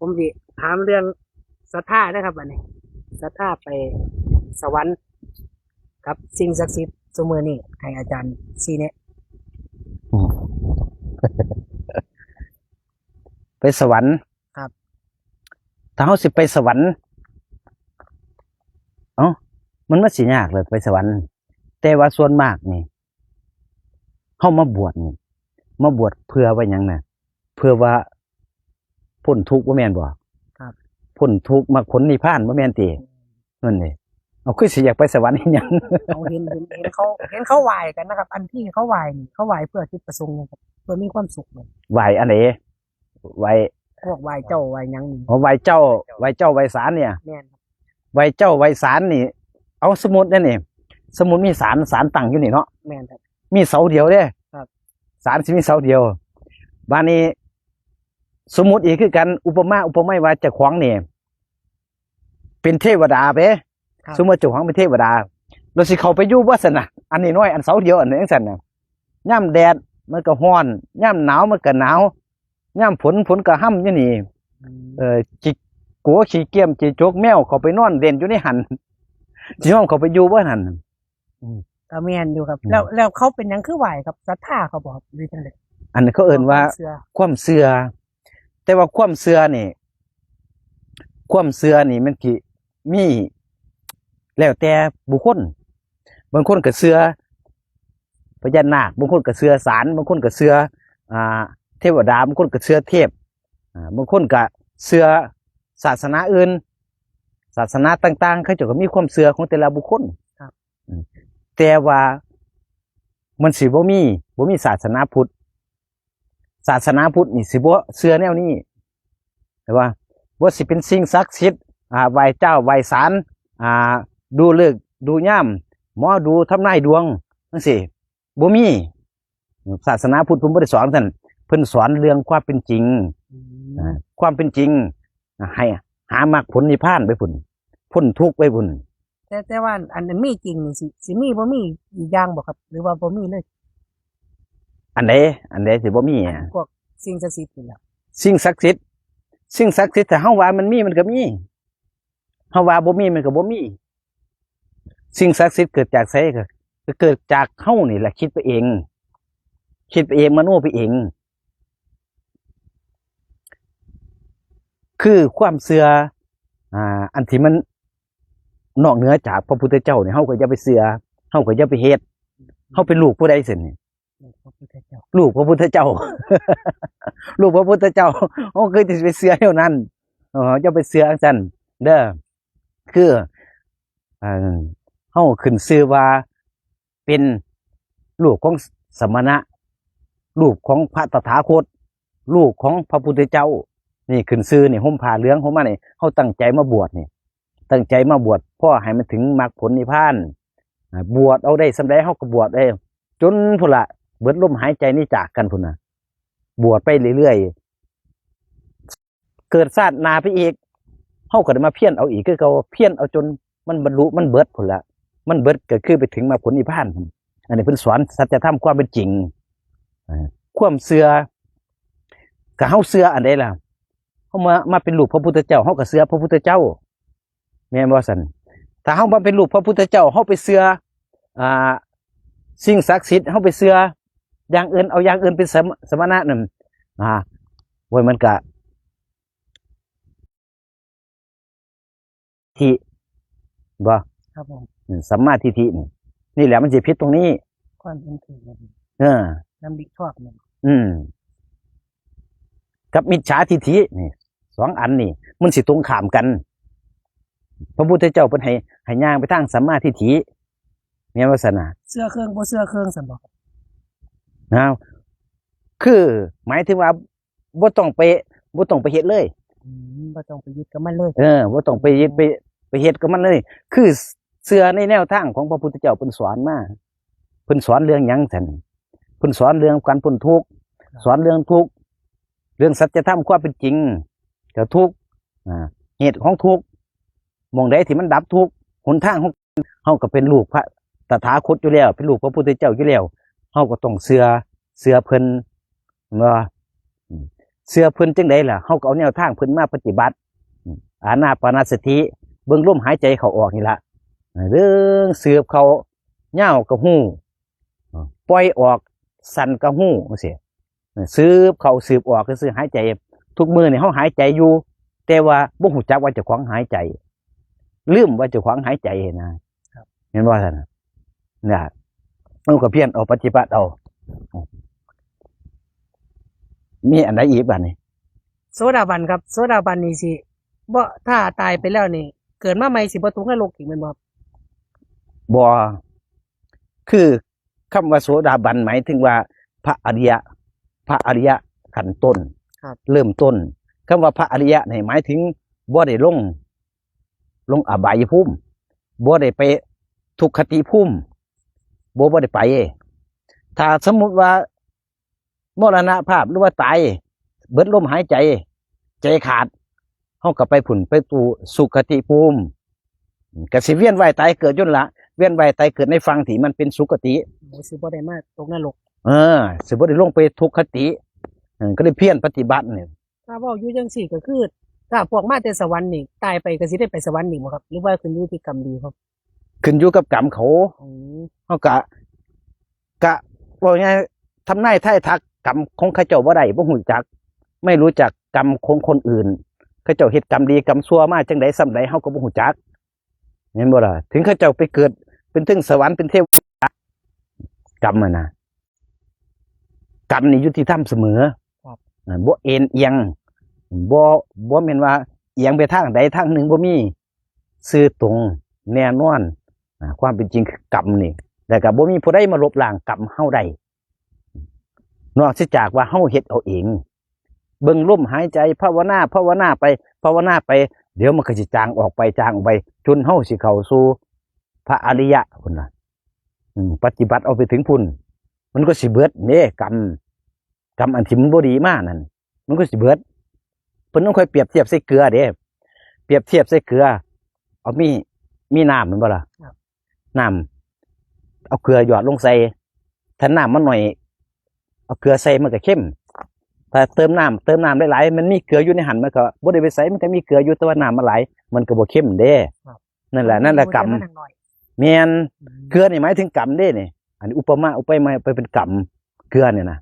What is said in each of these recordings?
ผมสิถามเรื่องศรัทธาได้ครับอันนี้ศรัทธาไปสวรรค์ครับสิ่งศักดิ์สิทธิ์ซุมื้อนี้ให้อาจารย์ชี้แนะอืมไปสวรรค์ครับถ้าเฮาสิไปสวรรค์มันสิยากเลยไปสวรรค์แต่ว่าส่วนมากนี่เฮามาบวชนี่มาบวชเพื่อว่าหยังน่ะเพื่อว่าพ้นทุกข์บ่แม่นบ่ครับพ้นทุกข์มรรคผลนิพพานบ่แม่นตินั่นนี่เอาคือสิอยากไปสวรรค์อีหยัง เอาเห็นเขาไหว้กันนะครับ อันที่เขาไหว้นี่เขาไหว้เพื่อจุดประสงค์นะครับเพื่อมีความสุขเลย ไหวอันไหนไหว พวกไหว้เจ้าไหว้หยังนี่ไหวเจ้าไหวศาลเนี่ย แม่นครับ ไหวเจ้าไหวศาลนี่เอาสมุดนั่นนี่สมุดมีศาลตั้งอยู่นี่เนาะ แม่นครับ มีเสาเดียวเด้ ครับ ศาลสิมีเสาเดียวบ้านนี้สมมุติอีกคือกันอุปมาว่าเจ้าของนี่เป็นเทวดาไปสมมติเจ้าของเป็นเทวดาเราสิเข้าไปอยู่บ่ซั่นน่ะอันนี้น้อยอันเสาเดียวอันนี้จังซั่นน่ะยามแดดมันก็ร้อนยามหนาวมันก็หนาวยามฝนก็ห่ำอยู่นี่จิกัวขี้เกียมจิจกแมวเข้าไปนอนเล่นอยู่ในหั่นสิยอมเข้าไปอยู่บ่หั่นก็แม่นอยู่ครับแล้วเขาเป็นหยังคือไหว้ครับศรัทธาเขาบอกหรือจังได๋อันนี้เขาเอิ้นว่าความเชื่อแต่ว่าความเชื่อนี่มันสิมีแล้วแต่บุคคลบางคนก็เชื่อพญานาคบางคนก็เชื่อศาลบางคนก็เชื่อเทวดาบางคนก็เชื่อเทพบางคนก็เชื่อศาสนาอื่นศาสนาต่างๆเขาเจ้าก็มีความเชื่อของแต่ละบุคคลครับแต่ว่ามันสิบ่มีศาสนาพุทธนี่สิบ่เชื่อแนวนี้แต่ว่าบ่สิเป็นสิ่งศักดิ์สิทธิ์ไหว้เจ้าไหว้ศาลดูฤกษ์ดูย่ามหมอดูทำนายดวงจังซี่บ่มีศาสนาพุทธเพิ่นบ่ได้สอนท่านเพิ่นสอนเรื่องความเป็นจริงความเป็นจริงให้หามรรคผลนิพพานไปพุ่นพ้นทุกข์ไปพุ่นแต่ว่าอันนั้นมีจริงนี่สิมีบ่มีอีกอย่างบ่ครับหรือว่าบ่มีเลยอันใดสิบ่มีพวกสิ่งศักดิ์สิทธิ์นี่แหละสิ่งศักดิ์สิทธิ์ถ้าเฮาว่ามันมีมันก็มีเฮาว่าบ่มีมันก็บ่มีสิ่งศักดิ์สิทธิ์เกิดจากไสก็เกิดจากเฮานี่แหละคิดไปเองมโนไปเองคือความเชื่ออันที่มันนอกเหนือจากพระพุทธเจ้าเนี่ยเฮาก็อย่าไปเชื่อเฮาก็อย่าไปเฮ็ดเฮาเป็นลูกผู้ใดสินี่ลูกพระพุทธเจ้า ลูกพระพุทธเจ้าเฮาเคยสิไปเชื่อแนวนั้นอย่าไปเชื่อจังซั่นเด้อคือเฮาขึ้นชื่อว่าเป็นลูกของสมณะลูกของพระตถาคตลูกของพระพุทธเจ้านี่ขึ้นชื่อนี่ห่มผ้าเหลืองห่มมานี่เฮาตั้งใจมาบวชนี่ตั้งใจมาบวชเพื่อให้มันถึงมรรคผลนิพพานบวชเอาได้สำเร็จเฮาก็บวชได้จนพุ่นละเบิดลมหายใจนี่จากกันพุ่นน่ะบวชไปเรื่อยๆเกิดชาติหน้าไปอีกเฮาก็ได้มาเพียรเอาอีกคือเก่าเพียรเอาจนมันบรรลุมันเบิดพุ่นละมันเบิดก็คือไปถึงมรรคผลนิพพานอันนี้เพิ่นสอนสัจธรรมความเป็นจริงความเชื่อก็เฮาเชื่ออันใดล่ะเฮามาเป็นลูกพระพุทธเจ้าเฮาก็เชื่อพระพุทธเจ้าแม่นบ่ซั่นถ้าเฮามาเป็นลูกพระพุทธเจ้าเฮาไปเชื่อสิ่งศักดิ์สิทธิ์เฮาไปเชื่ออย่างอื่นเอาอย่างอื่นเป็นสมณะนั่นโว้ยมันก็ที่บ่ครับผมสัมมาทิฏฐินี่แหละมันสิผิดตรงนี้ความเป็นถูกนำดีชอบเนี่ยกับมิจฉาทิฏฐินี่สองอันนี่มันสิตรงข้ามกันพระพุทธเจ้าเพิ่นให้ย่างไปทางสัมมาทิฏฐิเนี่ยว่าซั่นน่ะเสื้อเครื่องบ่เสื้อเครื่องซั่นบ่คือหมายถึงว่าบ่ต้องไปเฮ็ดเลยบ่ต้องไปยึดกับมันเลยบ่ต้องไปยึดไปเฮ็ดกับมันเลยคือเชื่อในแนวทางของพระพุทธเจ้าเพิ่นสอนมาเพิ่นสอนเรื่องหยังซั่นเพิ่นสอนเรื่องการพ้นทุกข์สอนเรื่องทุกข์เรื่องสัจธรรมความเป็นจริงก็ทุกข์เหตุของทุกข์มองใดที่มันดับทุกข์หนทางของเฮาก็เป็นลูกพระตถาคตอยู่แล้วเป็นลูกพระพุทธเจ้าอยู่แล้วเฮาก็ต้องเชื่อเพิ่นว่า เสื้อเพิ่นจังไดล่ะเฮาก็เอาแนวทางเพิ่นมาปฏิบัติอานาปานสติเบิ่งลมหายใจเข้าออกนี่ล่ะเรื่องสืบเขาเหย้าก็ฮู้ปล่อยออกสั่นก็ฮู้จังซี่สืบเข้าสืบออกก็คือหายใจทุกมื้อนี่เฮาหายใจอยู่แต่ว่าบ่ฮู้จักว่าเจ้าของหายใจลืมว่าเจ้าของหายใจนะเห็นบ่ซั่นน่ะมันก็เพียรเอาปฏิบัติเอามีอันใดอีกบัดนี้ โสดาบันครับโสดาบันนี่สิบ่ถ้าตายไปแล้วนี่เกิดมาใหม่สิบ่ตกนรกอีกแม่นบ่ครับ บ่คือคำว่าโสดาบันหมายถึงว่าพระอริยะขั้นต้น ครับ เริ่มต้นคำว่าพระอริยะนี่หมายถึงบ่ได้ลงอบายภูมิบ่ได้ไปทุกขติภูมิบ่ได้ไปถ้าสมมุติว่ามรณภาพหรือว่าตายเบิดลมหายใจใจขาดเฮาก็ไปผุ่นไปสู่สุขติภูมิก็สิเวียนว่ายตายเกิดยุ่นละเวียนว่ายตายเกิดในฝั่งที่มันเป็นสุขติ สิบ่ได้มาตกนรก สิบ่ได้ลงไปทุกขติก็ได้เพียรปฏิบัติเนี่ย ถ้าเว้าอยู่จังซี่ก็คือถ้าพวกมาแต่สวรรค์นี่ตายไปก็สิได้ไปสวรรค์นี่บ่ครับหรือว่าขึ้นอยู่ที่กรรมดีครับ ขึ้นอยู่กับกรรมเขา อืม เขากะว่าไงทำนายทายทักกรรมของข้าเจ้าบ่ได้บ่หูจัก ไม่รู้จักกรรมของคนอื่นข้าเจ้าเฮ็ดกรรมดีกรรมชั่วมาจังไดส่ำใดเฮาก็บ่หูจักเห็นบ่ล่ะถึงข้าเจ้าไปเกิดเป็นถึงสวรรค์เป็นเทวดากรรมนะกรรมนี่ยุติธรรมเสมอบ่เอ็นเอียงบ่แม่นว่าเอียงไปทางใดทางหนึ่งบ่มีซื่อตรงแน่นอนความเป็นจริงคือกรรมนี่แต่ก็บ่มีผู้ใดมาลบล้างกรรมเฮาได้นอกจากว่าเฮาเฮ็ดเอาเองเบิ่งลมหายใจภาวนาไปเดี๋ยวมันก็สิจางออกไปจนเฮาสิเข้าสู่พระอริยะพุ่นน่ะปฏิบัติเอาไปถึงพุ่นมันก็สิเบิดเด้กรรมอันที่มันบ่ดีมานั่นมันก็สิเบิดเพิ่นต้องค่อยเปรียบเทียบใส่เกลือเด้เปรียบเทียบใส่เกลือเอามีน้ำมันบ่ล่ะน้ำเอาเกลือหยอดลงใส่ถ้าน้ำมันหน่อยเอาเกลือใส่มันก็เข้มถ้าเติมน้ำหลายๆมันมีเกลืออยู่ในหันมันก็บ่ได้ไปใส่มันก็มีเกลืออยู่แต่ว่าน้ำมันหลายมันก็บ่เข้มเด้นั่นแหละกรรมแม่นเกลือนี่หมายถึงกรรมเด้นี่อันนี้อุปมาไปเป็นกรรมเกลือเนี่ยนะ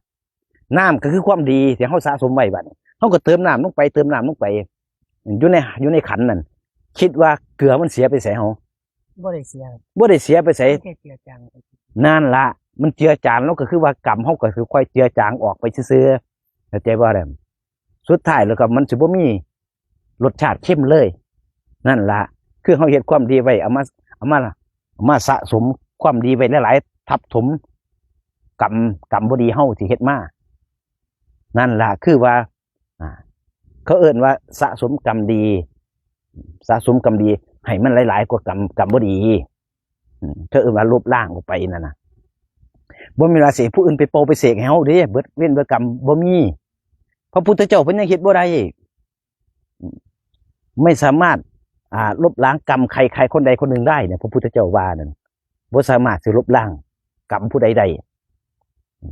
น้ำก็คือความดีที่เฮาสะสมไว้บัดนี้เฮาก็เติมน้ำลงไปอยู่ในขันนั่นคิดว่าเกลือมันเสียไปไสเฮาบ่ได้เสียไปไสนั่นล่ะมันเจือจางแล้วก็คือว่ากรรมเฮาก็คือค่อยเจือจางออกไปซื่อๆเข้าใจบ่ได้สุดท้ายแล้วก็มันสิบ่มีรสชาติเข้มเลยนั่นล่ะคือเฮาเฮ็ดความดีไว้เอามาสะสมความดีไว้หลายๆทับถมกรรมบ่ดีเฮาสิเฮ็ดมานั่นล่ะคือว่าเขาเอิ้นว่าสะสมกรรมดีให้มันหลายๆกว่ากรรมบ่ดีเขาเอิ้นว่าลบล้างออกไปนั่นน่ะบ่มีราศีผู้อื่นไปโปไปเสกให้เฮาเด้เบิดเว้นเบิดกรรมบ่มีพระพุทธเจ้าเพิ่นยังเฮ็ดบ่ได้ไม่สามารถลบล้างกรรมใครคนใดคนหนึ่งได้เนี่ยพระพุทธเจ้าว่านั่นบ่สามารถสิลบล้างกรรมผู้ใดได้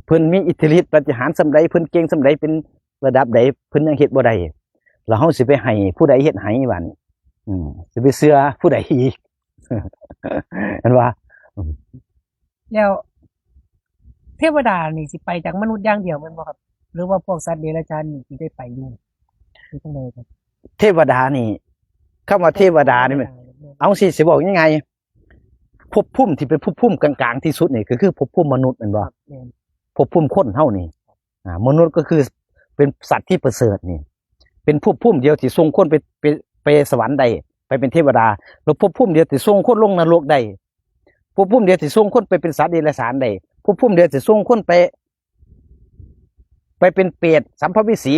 เพิ่นมีอิทธิฤทธิ์ปาฏิหาริย์ส่ำใดเพิ่นเก่งส่ำใดเป็นระดับใดเพิ่นยังเฮ็ดบ่ได้แล้วเฮาสิไปให้ผู้ใดเฮ็ดให้บัดนี้สิไปเชื่อผู้ใดอีก เห็นว่าแล้วเทวดานี่สิไปจากมนุษย์อย่างเดียวแม่นบ่ครับหรือว่าพวกสัตว์เดรัจฉานนี่สิได้ไปอยู่คือจังได๋ครับ เทวดานี่คำว่าเทวดานี่มันเอาสิบอกยังไงภพภูมิที่เป็นภพภูมิกลางๆที่สุดนี่ก็คือภพภูมิมนุษย์แม่นบ่ภพภูมิคนเฮานี่มนุษย์ก็คือเป็นสัตว์ที่ประเสริฐนี่เป็นภพภูมิเดียวที่ส่งคนไปสวรรค์ได้ไปเป็นเทวดาแล้วภพภูมิเดียวที่ส่งคนลงนรกได้ภพภูมิเดียวที่ส่งคนไปเป็นสัตว์เดรัจฉานได้ภพภูมิเดียวที่ส่งคนไปเป็นเปรตสัมภเวสี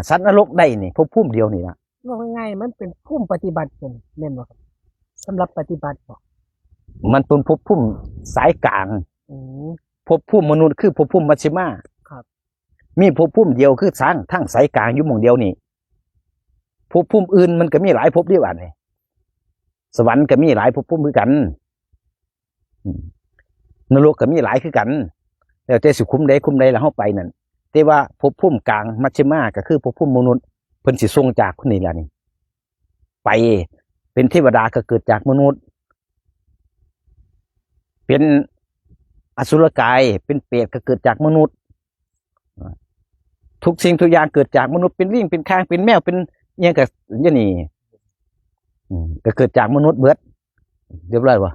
สัตว์นรกได้นี่ภพภูมิเดียวนี่นะว่าง่ายๆมันเป็นภูมิปฏิบัติเป็นแม่นบ่ครับสำหรับปฏิบัติบ่มันเป็นภพภูมิสายกลางภพภูมิมนุษย์คือภพภูมิมัชฌิมาครับมีภพภูมิเดียวคือสร้างทั้งสายกลางอยู่หม่องเดียวนี่ภพภูมิอื่นมันก็มีหลายภพเดียวกันนี่สวรรค์ก็มีหลายภพภูมิคือกันนรกก็มีหลายคือกันแล้วแต่สิคุ้มใดแล้วเฮาไปนั่น แต่ว่าภพภูมิกลางมัชฌิมาก็คือภพภูมิมนุษย์เพิ่นสิส่งจากคนนี้ล่ะนี่ไปเป็นเทวดาก็เกิดจากมนุษย์ เป็นอสุรกายเป็นเปรตก็เกิดจากมนุษย์ทุกสิ่งทุกอย่างเกิดจากมนุษย์เป็นลิงเป็นช้างเป็นแมวเป็นอิหยังก็อย่างนี้ก็เกิดจากมนุษย์เบิดเรียบร้อยบ่